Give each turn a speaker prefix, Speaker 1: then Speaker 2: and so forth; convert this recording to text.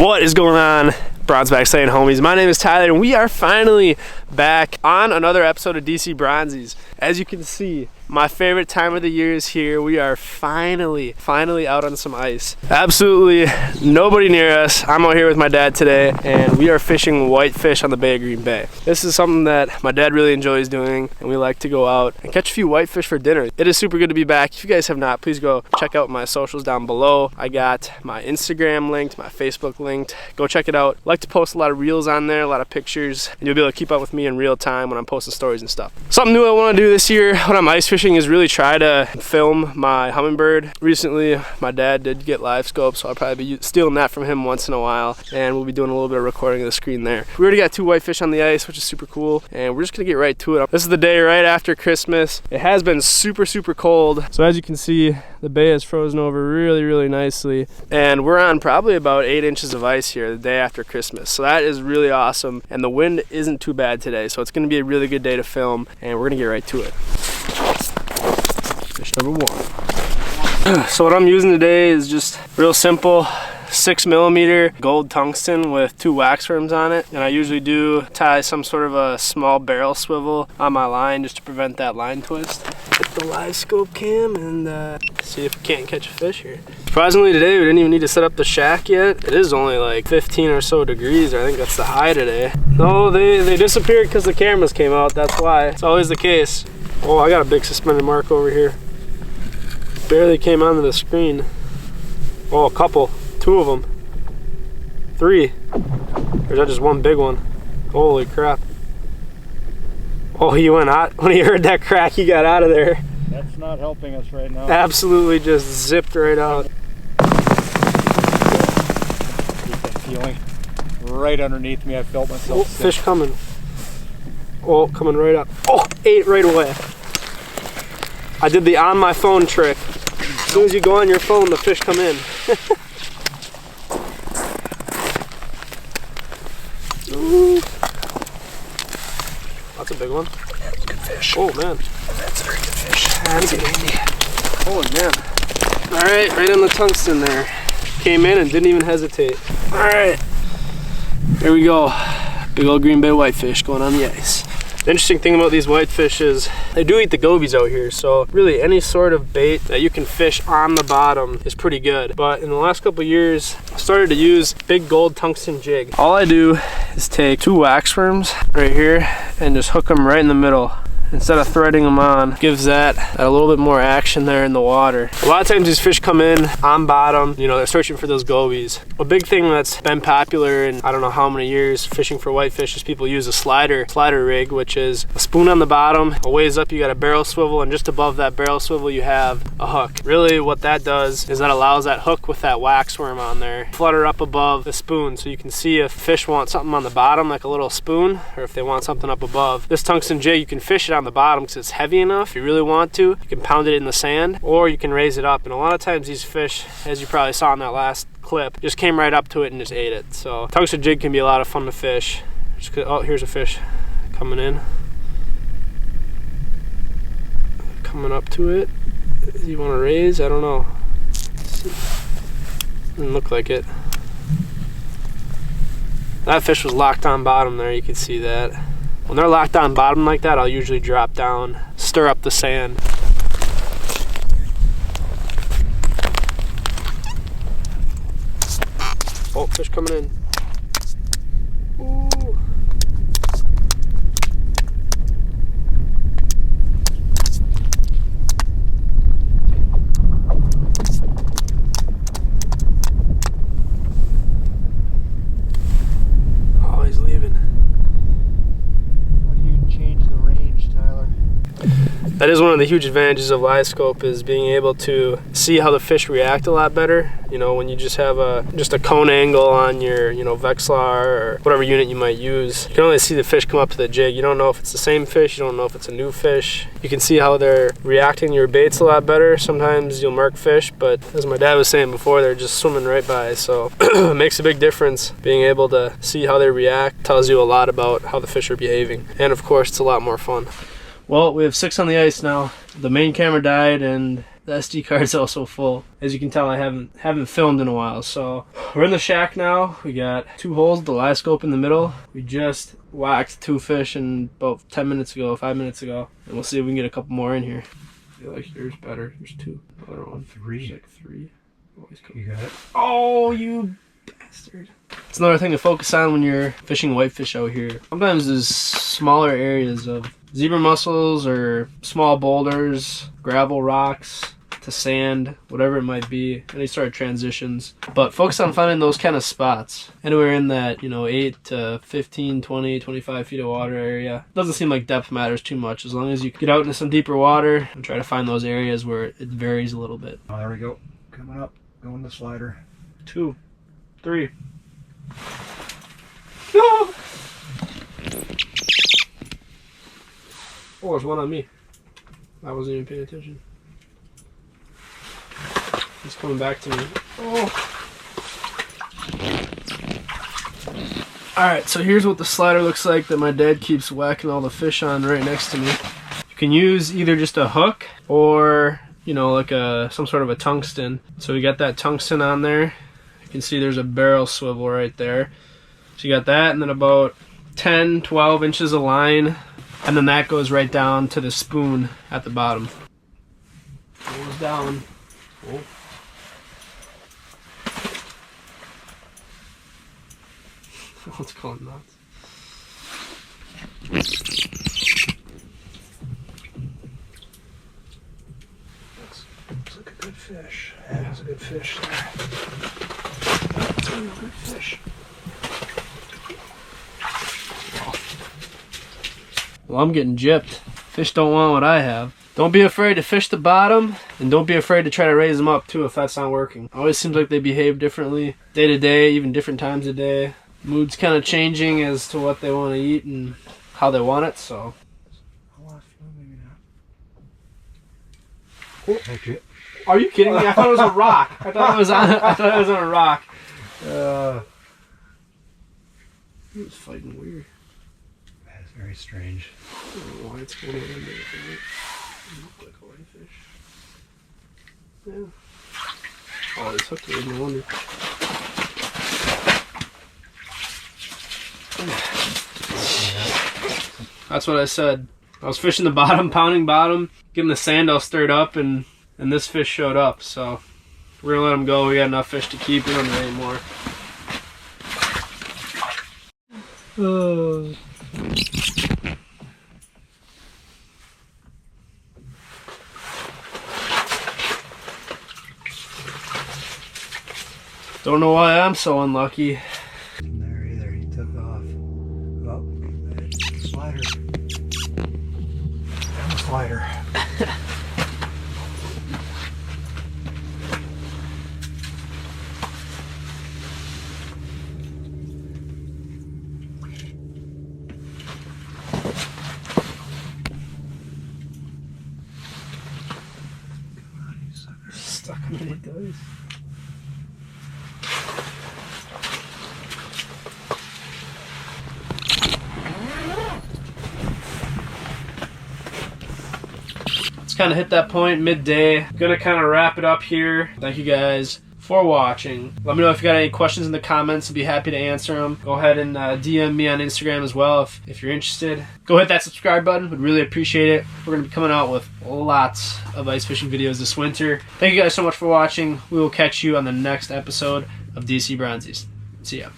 Speaker 1: What is going on, Bronze saying homies? My name is Tyler and we are finally back on another episode of DC Bronzies. As you can see, my favorite time of the year is here. We are finally out on some ice. Absolutely nobody near us. I'm out here with my dad today and we are fishing whitefish on the Bay of Green Bay. This is something that my dad really enjoys doing and we like to go out and catch a few whitefish for dinner. It is super good to be back. If you guys have not, please go check out my socials down below. I got my Instagram linked, my Facebook linked. Go check it out. I like to post a lot of reels on there, a lot of pictures, and you'll be able to keep up with me in real time when I'm posting stories and stuff. Something new I want to do this year when I'm ice fishing is really try to film my hummingbird. Recently, my dad did get Livescope, so I'll probably be stealing that from him once in a while, and we'll be doing a little bit of recording of the screen there. We already got 2 whitefish on the ice, which is super cool, and we're just gonna get right to it. This is the day right after Christmas. It has been super cold, so as you can see, the bay is frozen over really nicely, and we're on probably about 8 inches of ice here the day after Christmas, so that is really awesome, and the wind isn't too bad today, so it's going to be a really good day to film, and we're going to get right to it. Fish number 1. So what I'm using today is just real simple 6mm gold tungsten with 2 wax worms on it, and I usually do tie some sort of a small barrel swivel on my line just to prevent that line twist. Hit the Livescope cam and see if we can't catch a fish here. Surprisingly today we didn't even need to set up the shack yet. It is only like 15 or so degrees. I think that's the high today. No, they disappeared because the cameras came out. That's why. It's always the case. Oh, I got a big suspended mark over here. Barely came onto the screen. Oh, a couple. 2 of them. 3. Or is that just one big one? Holy crap. Oh, he went out. When he heard that crack, he got out of there.
Speaker 2: That's not helping us right now.
Speaker 1: Absolutely just zipped right out.
Speaker 2: Get that feeling right underneath me. I felt myself.
Speaker 1: Oh, fish coming. Oh, coming right up. Oh, ate right away. I did the on my phone trick. As soon as you go on your phone, the fish come in. Ooh. That's a big one.
Speaker 2: That's a good fish.
Speaker 1: Oh man.
Speaker 2: That's a very good fish.
Speaker 1: That's a baby. Holy man. Alright, right in the tungsten there. Came in and didn't even hesitate. Alright. Here we go. Big old Green Bay whitefish going on the ice. The interesting thing about these whitefish is they do eat the gobies out here, so really any sort of bait that you can fish on the bottom is pretty good. But in the last couple of years, I started to use big gold tungsten jig. All I do is take 2 wax worms right here and just hook them right in the middle. Instead of threading them on, gives that a little bit more action there in the water. A lot of times these fish come in on bottom, you know, they're searching for those gobies. A big thing that's been popular in I don't know how many years fishing for whitefish is people use a slider rig, which is a spoon on the bottom, a ways up you got a barrel swivel, and just above that barrel swivel you have a hook. Really what that does is that allows that hook with that wax worm on there flutter up above the spoon, so you can see if fish want something on the bottom like a little spoon, or if they want something up above. This tungsten jig, you can fish it on the bottom because it's heavy enough. If you really want to, you can pound it in the sand, or you can raise it up, and a lot of times these fish, as you probably saw in that last clip, just came right up to it and just ate it. So tungsten jig can be a lot of fun to fish. Oh, here's a fish coming in, coming up to it. Do you want to raise? I don't know. Doesn't look like it. That fish was locked on bottom there, you can see that. When they're locked on bottom like that, I'll usually drop down, stir up the sand. Oh, fish coming in. Ooh. Oh, he's leaving. That is one of the huge advantages of Livescope, is being able to see how the fish react a lot better. You know, when you just have a cone angle on your, you know, Vexlar or whatever unit you might use, you can only see the fish come up to the jig. You don't know if it's the same fish, you don't know if it's a new fish. You can see how they're reacting to your baits a lot better. Sometimes you'll mark fish, but as my dad was saying before, they're just swimming right by. So it makes a big difference. Being able to see how they react tells you a lot about how the fish are behaving. And of course, it's a lot more fun. Well, we have 6 on the ice now. The main camera died and The SD card's also full. As you can tell, I haven't filmed in a while. So we're in the shack now. We got 2 holes, the Livescope in the middle. We just whacked 2 fish in about 5 minutes ago, and we'll see if we can get a couple more in here. I feel like yours better. There's 2. Other one.
Speaker 2: 3.
Speaker 1: There's like 3. Always come.
Speaker 2: You got it.
Speaker 1: Oh, you bastard! It's another thing to focus on when you're fishing whitefish out here. Sometimes there's smaller areas of zebra mussels or small boulders, gravel rocks to sand, whatever it might be, any sort of transitions. But focus on finding those kind of spots. Anywhere in that, 8 to 15, 20, 25 feet of water area. Doesn't seem like depth matters too much as long as you get out into some deeper water and try to find those areas where it varies a little bit.
Speaker 2: Oh, there we go. Coming up. Going the slider.
Speaker 1: 2, 3. No! Oh, there's one on me. I wasn't even paying attention. He's coming back to me. Oh. Alright, so here's what the slider looks like that my dad keeps whacking all the fish on right next to me. You can use either just a hook or, like some sort of a tungsten. So we got that tungsten on there. You can see there's a barrel swivel right there. So you got that, and then about 10, 12 inches of line. And then that goes right down to the spoon at the bottom. Goes down. Oh. Let's call it nuts. Looks like a good fish. Yeah, that's a good fish there. That's a good fish. Well, I'm getting gypped. Fish don't want what I have. Don't be afraid to fish the bottom, and don't be afraid to try to raise them up too if that's not working. Always seems like they behave differently day to day, even different times of day. Mood's kind of changing as to what they want to eat and how they want it, so.
Speaker 2: Oh,
Speaker 1: are you kidding me? I thought it was a rock. I thought it was on a rock. He was fighting weird.
Speaker 2: That is very strange.
Speaker 1: I don't know why it's going on there. It looked like a whitefish. Yeah. Oh, it's hooked weird, no wonder. That's what I said. I was fishing the bottom, pounding bottom, getting the sand all stirred up, and this fish showed up. So we're gonna let him go. We got enough fish to keep. We don't need any more. Oh. Don't know why I'm so unlucky.
Speaker 2: There either. He took off. Oh, slider. Down the slider.
Speaker 1: Stuck in it does. It's kind of hit that point midday. Gonna kind of wrap it up here. Thank you guys for watching. Let me know if you got any questions in the comments. I'll be happy to answer them. Go ahead and DM me on Instagram as well if you're interested. Go hit that subscribe button. Would really appreciate it. We're gonna be coming out with lots of ice fishing videos this winter. Thank you guys so much for watching. We will catch you on the next episode of DC Bronzies. See ya.